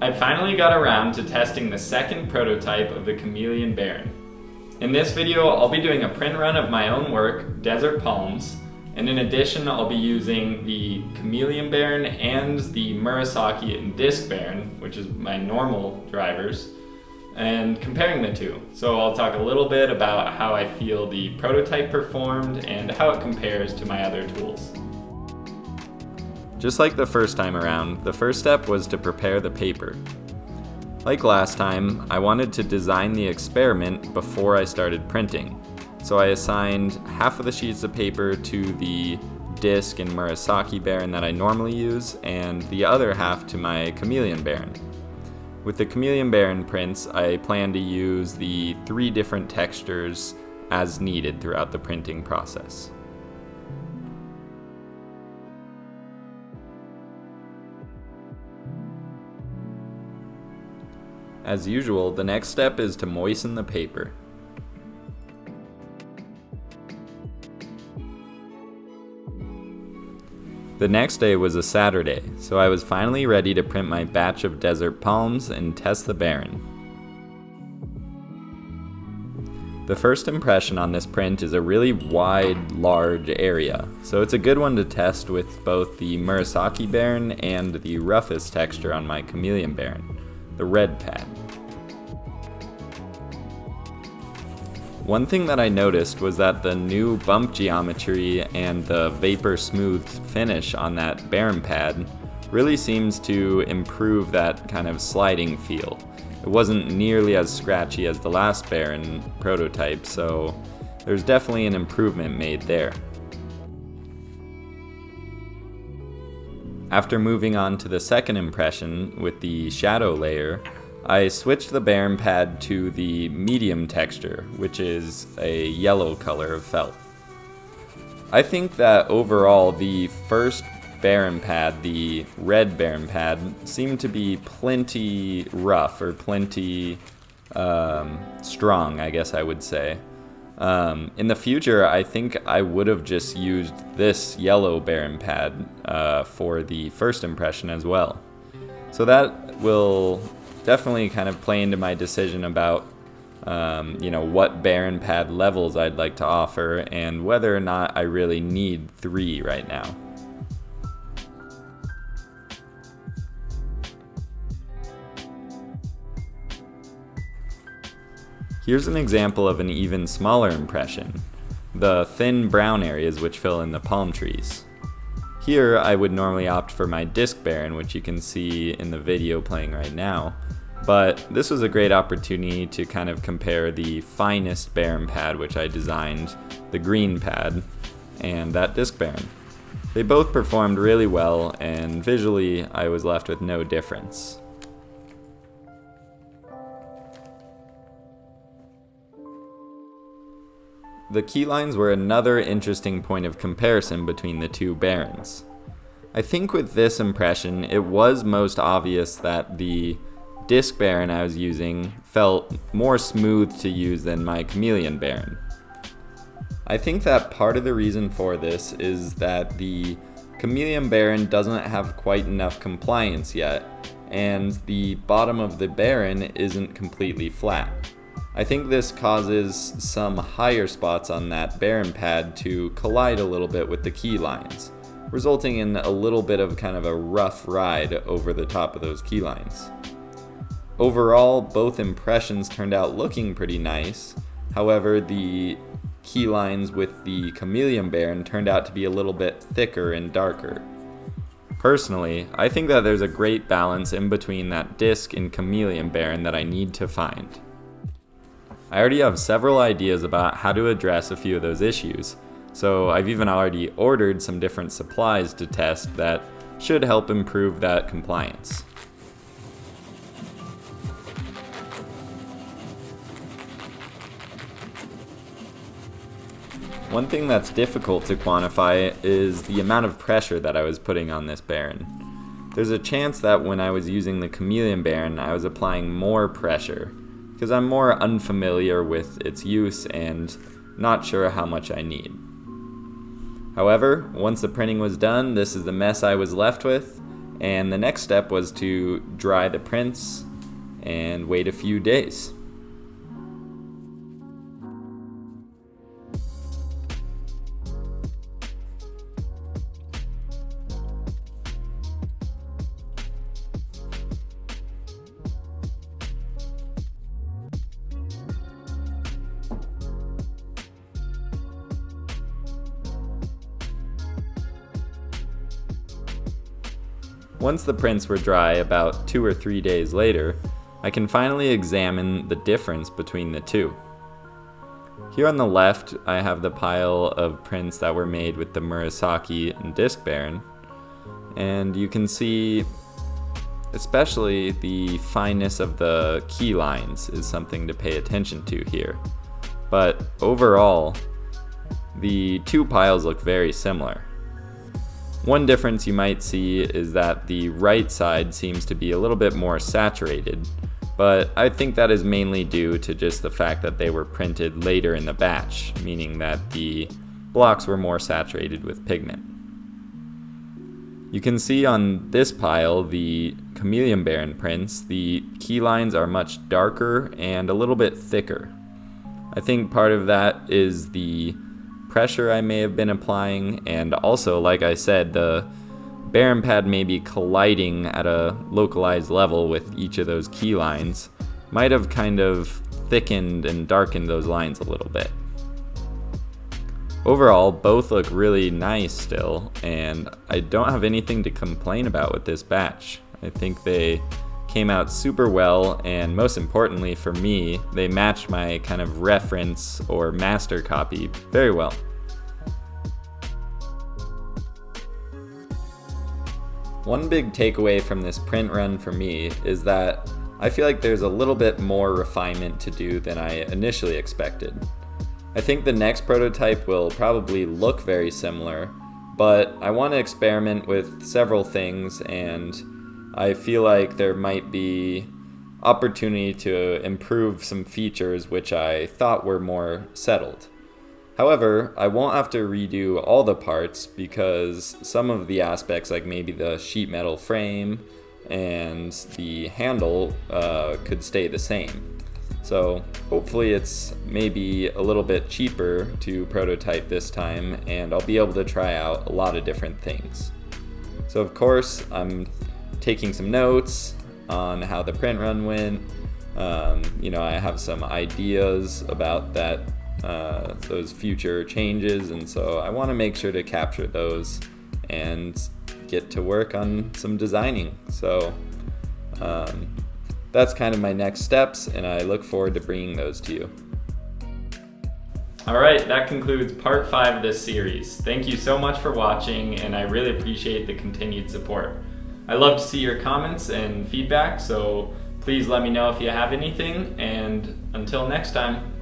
I finally got around to testing the second prototype of the Chameleon Baren. In this video, I'll be doing a print run of my own work, Desert Palms, and in addition, I'll be using the Chameleon Baren and the Murasaki and Disc Baren, which is my normal drivers, and comparing the two. So I'll talk a little bit about how I feel the prototype performed and how it compares to my other tools. Just like the first time around, the first step was to prepare the paper. Like last time, I wanted to design the experiment before I started printing, so I assigned half of the sheets of paper to the Disc and Murasaki Baren that I normally use, and the other half to my Chameleon Baren. With the Chameleon Baren prints, I plan to use the 3 different textures as needed throughout the printing process. As usual, the next step is to moisten the paper. The next day was a Saturday, so I was finally ready to print my batch of Desert Palms and test the Baren. The first impression on this print is a really wide, large area, so it's a good one to test with both the Murasaki Baren and the roughest texture on my Chameleon Baren, the red pad. One thing that I noticed was that the new bump geometry and the vapor smooth finish on that Baren pad really seems to improve that kind of sliding feel. It wasn't nearly as scratchy as the last Baren prototype, so there's definitely an improvement made there. After moving on to the second impression with the shadow layer, I switched the Baren pad to the medium texture, which is a yellow color of felt. I think that overall the first Baren pad, the red Baren pad, seemed to be plenty rough, or plenty strong, I guess I would say. In the future, I think I would have just used this yellow Baren pad for the first impression as well. So that will definitely kind of play into my decision about what Baren pad levels I'd like to offer and whether or not I really need 3 right now. Here's an example of an even smaller impression, the thin brown areas which fill in the palm trees. Here I would normally opt for my Disc Baren, which you can see in the video playing right now, but this was a great opportunity to kind of compare the finest Baren pad which I designed, the green pad, and that Disc Baren. They both performed really well, and visually I was left with no difference. The keylines were another interesting point of comparison between the two Barens. I think with this impression, it was most obvious that the Disc Baren I was using felt more smooth to use than my Chameleon Baren. I think that part of the reason for this is that the Chameleon Baren doesn't have quite enough compliance yet, and the bottom of the Baren isn't completely flat. I think this causes some higher spots on that Baren pad to collide a little bit with the key lines, resulting in a little bit of kind of a rough ride over the top of those key lines. Overall, both impressions turned out looking pretty nice. However, the key lines with the Chameleon Baren turned out to be a little bit thicker and darker. Personally, I think that there's a great balance in between that Disc and Chameleon Baren that I need to find. I already have several ideas about how to address a few of those issues, so I've even already ordered some different supplies to test that should help improve that compliance. One thing that's difficult to quantify is the amount of pressure that I was putting on this Baren. There's a chance that when I was using the Chameleon Baren, I was applying more pressure, because I'm more unfamiliar with its use and not sure how much I need. However, once the printing was done, this is the mess I was left with, And the next step was to dry the prints and wait a few days. Once the prints were dry, about 2 or 3 days later, I can finally examine the difference between the two. Here on the left, I have the pile of prints that were made with the Murasaki and Disc Baren, and you can see especially the fineness of the key lines is something to pay attention to here. But overall, the two piles look very similar. One difference you might see is that the right side seems to be a little bit more saturated, but I think that is mainly due to just the fact that they were printed later in the batch, meaning that the blocks were more saturated with pigment. You can see on this pile, the Chameleon Baren prints, the key lines are much darker and a little bit thicker. I think part of that is the pressure I may have been applying, and also, like I said, the Baren pad may be colliding at a localized level with each of those key lines, might have kind of thickened and darkened those lines a little bit. Overall, both look really nice still, and I don't have anything to complain about with this batch. I think they came out super well, and most importantly for me, they matched my kind of reference or master copy very well. One big takeaway from this print run for me is that I feel like there's a little bit more refinement to do than I initially expected. I think the next prototype will probably look very similar, but I want to experiment with several things, and I feel like there might be opportunity to improve some features which I thought were more settled. However, I won't have to redo all the parts because some of the aspects, like maybe the sheet metal frame and the handle, could stay the same. So hopefully it's maybe a little bit cheaper to prototype this time, and I'll be able to try out a lot of different things. So of course, I'm taking some notes on how the print run went. I have some ideas about those future changes, and so I want to make sure to capture those and get to work on some designing. So that's kind of my next steps, and I look forward to bringing those to you. Alright, that concludes part 5 of this series. Thank you so much for watching, and I really appreciate the continued support. I love to see your comments and feedback, so please let me know if you have anything, and until next time.